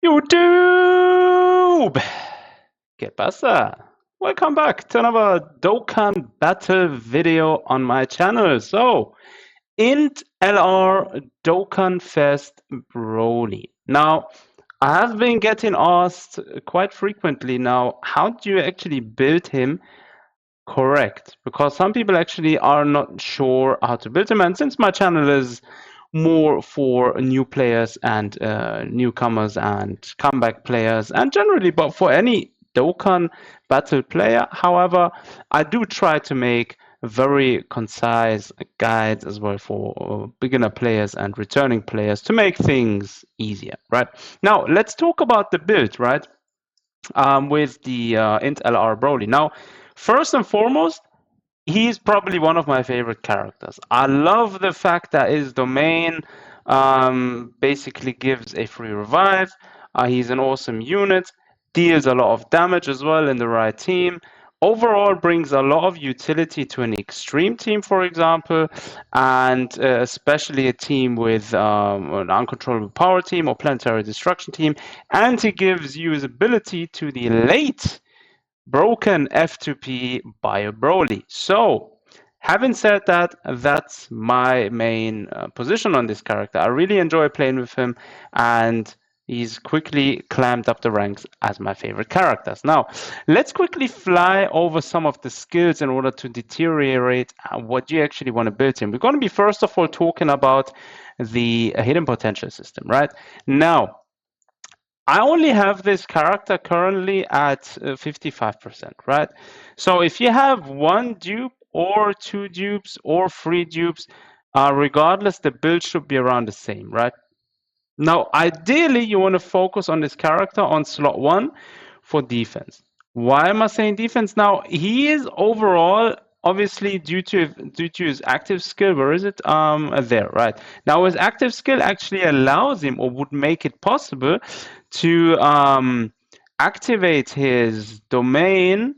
YouTube! ¿Qué pasa? Welcome back to another Dokkan battle video on my channel. So, Int Lssj Dokkanfest Broly. Now, I have been getting asked quite frequently now, how do you actually build him correct? Because some people actually are not sure how to build him, and since my channel is more for new players and newcomers and comeback players and generally but for any Dokkan battle player, however, I do try to make very concise guides as well for beginner players and returning players to make things easier, right? Now let's talk about the build, right? With the Int Lssj Broly. Now, first and foremost, he's probably one of my favorite characters. I love the fact that his domain basically gives a free revive. He's an awesome unit, deals a lot of damage as well in the right team. Overall, brings a lot of utility to an extreme team, for example, and especially a team with an uncontrollable power team or planetary destruction team. And he gives usability to the late broken F2P by Broly. So, having said that, that's my main position on this character. I really enjoy playing with him, and he's quickly climbed up the ranks as my favorite characters. Now, let's quickly fly over some of the skills in order to deteriorate what you actually want to build him. We're going to be first of all talking about the hidden potential system, right? Now, I only have this character currently at 55%, right? So if you have one dupe or two dupes or three dupes, regardless, the build should be around the same, right? Now, ideally, you want to focus on this character on slot 1 for defense. Why am I saying defense? Now, he is overall, obviously, due to his active skill, where is it? There, right? Now, his active skill actually allows him, or would make it possible, to activate his domain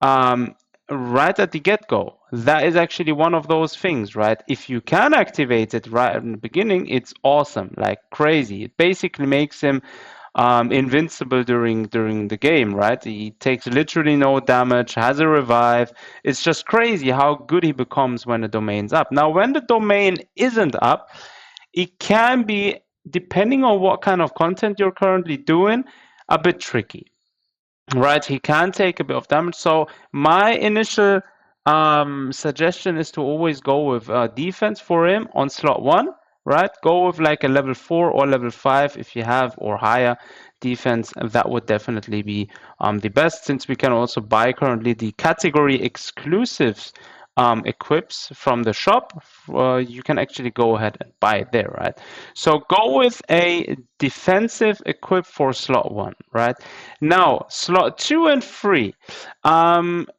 right at the get-go. That is actually one of those things, right? If you can activate it right in the beginning, it's awesome, like crazy. It basically makes him invincible during the game, right? He takes literally no damage, has a revive. It's just crazy how good he becomes when the domain's up. Now, when the domain isn't up, it can be, depending on what kind of content you're currently doing, a bit tricky, right? He can take a bit of damage. So my initial suggestion is to always go with defense for him on slot 1, right? Go with like a level 4 or level 5 if you have, or higher defense. That would definitely be the best, since we can also buy currently the category exclusives equips from the shop. You can actually go ahead and buy it there, right? So go with a defensive equip for slot 1, right? Now, slot 2 and 3.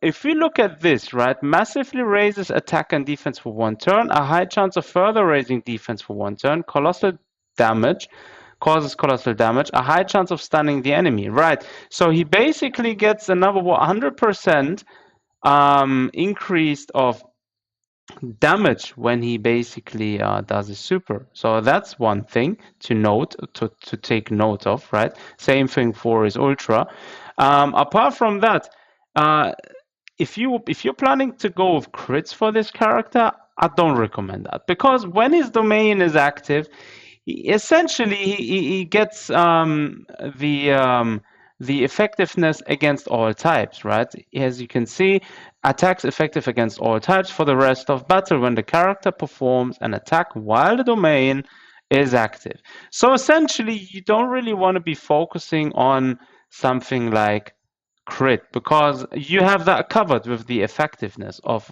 If we look at this, right, massively raises attack and defense for 1 turn, a high chance of further raising defense for 1 turn, colossal damage, causes colossal damage, a high chance of stunning the enemy, right? So he basically gets another 100% increased of damage when he basically does his super. So that's one thing to note, to take note of, right? Same thing for his ultra. Apart from that, if you're planning to go with crits for this character, I don't recommend that, because when his domain is active, essentially he gets the effectiveness against all types, right? As you can see, attacks effective against all types for the rest of battle when the character performs an attack while the domain is active. So essentially, you don't really want to be focusing on something like crit, because you have that covered with the effectiveness of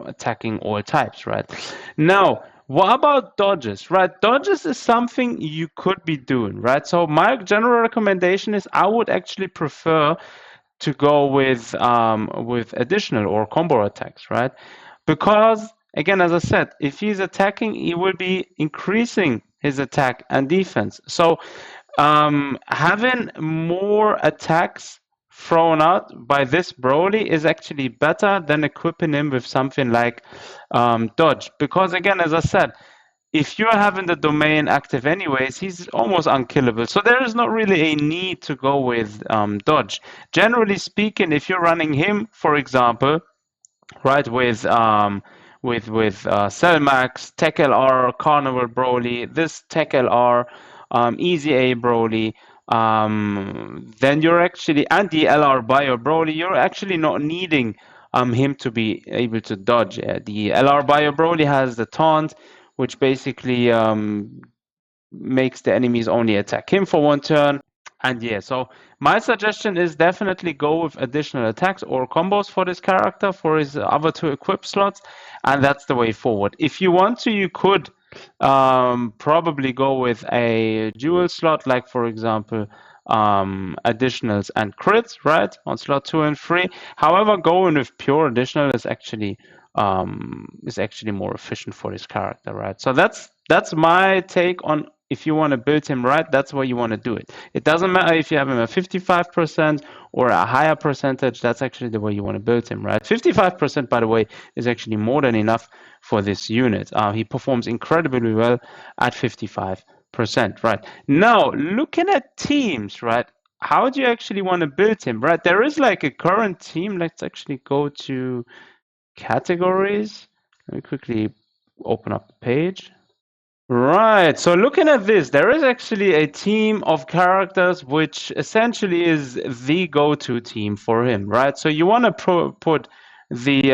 attacking all types, right? Now, what about dodges, right? Dodges is something you could be doing, right? So my general recommendation is I would actually prefer to go with additional or combo attacks, right? Because again, as I said, if he's attacking, he will be increasing his attack and defense. So having more attacks thrown out by this Broly is actually better than equipping him with something like dodge, because again, as I said, if you're having the domain active anyways, he's almost unkillable. So there is not really a need to go with dodge. Generally speaking, if you're running him, for example, right, with Cellmax, Tech LR, Carnival Broly, this Tech LR, Easy A Broly, then you're actually, and the LR Bio Broly, you're actually not needing him to be able to dodge. The LR Bio Broly has the taunt, which basically makes the enemies only attack him for one turn. And yeah, so my suggestion is definitely go with additional attacks or combos for this character, for his other two equip slots, and that's the way forward. If you want to, you could probably go with a dual slot, like for example, additionals and crits, right, on slot 2 and 3. However, going with pure additional is actually more efficient for this character, right? So that's my take on, if you want to build him right, that's where you want to do it. It doesn't matter if you have him at 55% or a higher percentage, that's actually the way you want to build him, right? 55%, by the way, is actually more than enough for this unit. He performs incredibly well at 55%, right? Now, looking at teams, right? How do you actually want to build him, right? There is like a current team. Let's actually go to categories. Let me quickly open up the page. Right, so looking at this, there is actually a team of characters which essentially is the go-to team for him, right? So you want to put the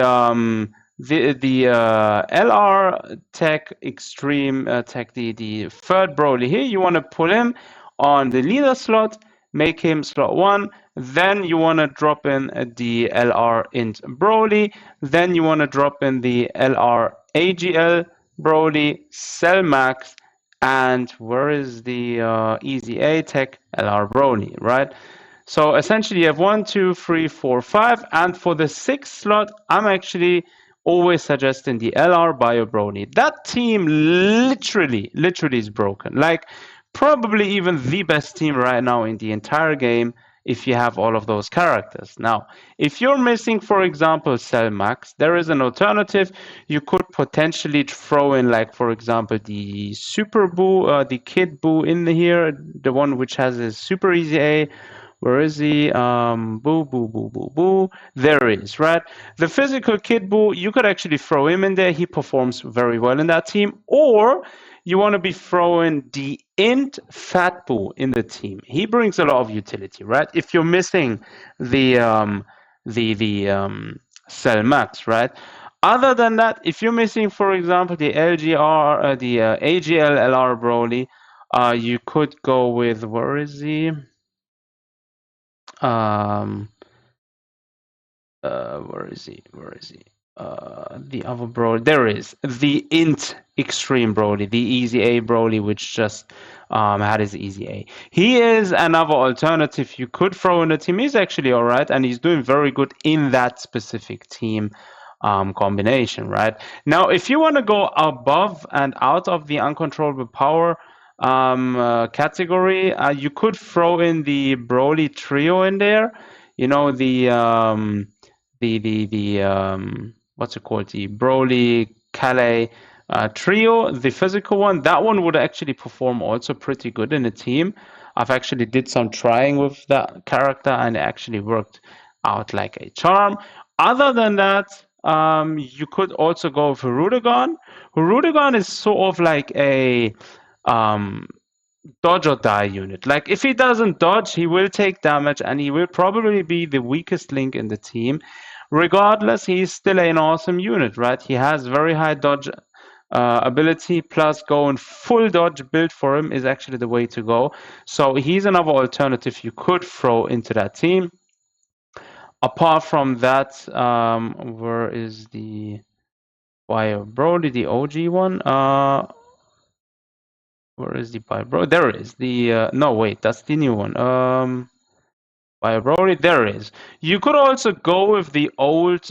LR Tech Extreme Tech, the third Broly here. You want to put him on the leader slot, make him slot 1. Then you want to drop in the LR Int Broly. Then you want to drop in the LR AGL Broly, Cellmax, and where is the Easy A Tech LR Broly, right? So essentially you have 1, 2, 3, 4, 5, and for the 6th slot, I'm actually always suggesting the LR Bio Broly. That team literally is broken. Like, probably even the best team right now in the entire game if you have all of those characters. Now, if you're missing, for example, Cellmax, there is an alternative. You could potentially throw in, like, for example, the Super Boo, the Kid Boo in here, the one which has a Super Easy A. Where is he? Boo, boo, boo, boo, boo. There he is, right? The physical Kid Boo, you could actually throw him in there. He performs very well in that team. Or you want to be throwing the Int Fat Boo in the team. He brings a lot of utility, right? If you're missing the Cell Max, right? Other than that, if you're missing, for example, the AGL LR Broly, you could go with, where is he? Where is he? The other Broly. There is the Int Extreme Broly, the Easy A Broly, which just had his Easy A. He is another alternative you could throw in the team. He's actually all right, and he's doing very good in that specific team combination, right? Now, if you want to go above and out of the uncontrollable power category, you could throw in the Broly trio in there. You know, the what's it called? The Broly Calais trio, the physical one. That one would actually perform also pretty good in a team. I've actually did some trying with that character, and it actually worked out like a charm. Other than that, you could also go with Hirudegarn. Hirudegarn is sort of like a dodge or die unit. Like, if he doesn't dodge, he will take damage, and he will probably be the weakest link in the team. Regardless, he's still an awesome unit, right? He has very high dodge ability, plus going full dodge build for him is actually the way to go. So he's another alternative you could throw into that team. Apart from that, where is the Bio Broly, the OG one? Where is the Bio Broly? There it is. The no, wait, that's the new one. Bio Broly, there it is. You could also go with the old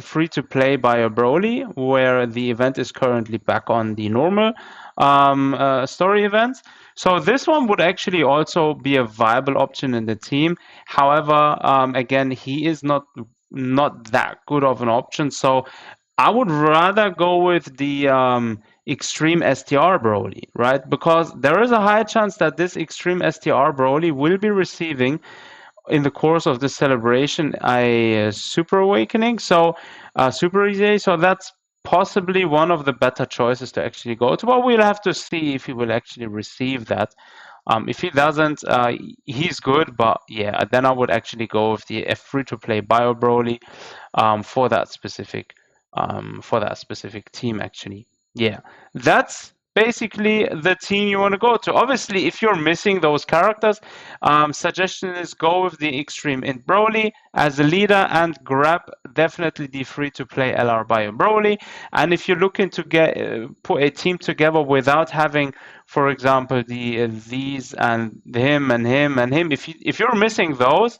free-to-play Bio Broly, where the event is currently back on the normal story events. So this one would actually also be a viable option in the team. However, again, he is not that good of an option. So I would rather go with the Extreme STR Broly, right? Because there is a high chance that this Extreme STR Broly will be receiving in the course of this celebration a Super Awakening, so Super EJ. So that's possibly one of the better choices to actually go to. But we'll have to see if he will actually receive that. If he doesn't, he's good, but yeah, then I would actually go with the free-to-play Bio Broly for that specific team. Actually, yeah, that's basically the team you want to go to. Obviously, if you're missing those characters, suggestion is go with the Extreme Int Broly as a leader and grab definitely the free-to-play LR Bio Broly. And if you're looking to get put a team together without having, for example, these and him and him and him, if you're missing those,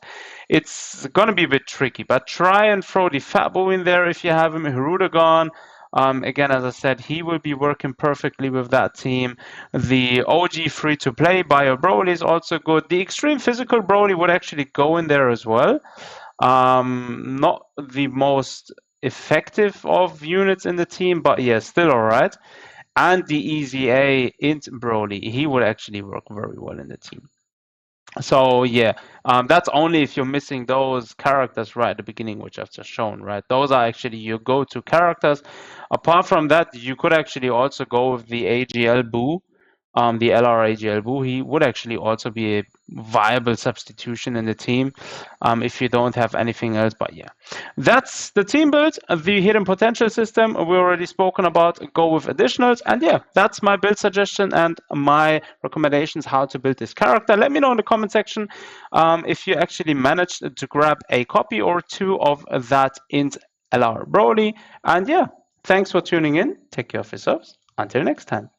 it's gonna be a bit tricky. But try and throw the Fatbo in there if you have him, Hirudegon. Again, as I said, he will be working perfectly with that team. The OG free-to-play Bio Broly is also good. The Extreme Physical Broly would actually go in there as well. Not the most effective of units in the team, but yeah, still all right. And the Easy A Int Broly, he would actually work very well in the team. So yeah, that's only if you're missing those characters right at the beginning, which I've just shown, right? Those are actually your go-to characters. Apart from that, you could actually also go with the AGL Boo, the LR AGL Boo. He would actually also be a viable substitution in the team if you don't have anything else. But yeah, that's the team build. The hidden potential system we already spoken about. Go with additionals, and yeah, that's my build suggestion and my recommendations how to build this character. Let me know in the comment section if you actually managed to grab a copy or two of that Int LR Broly. And yeah, thanks for tuning in. Take care of yourselves. Until next time.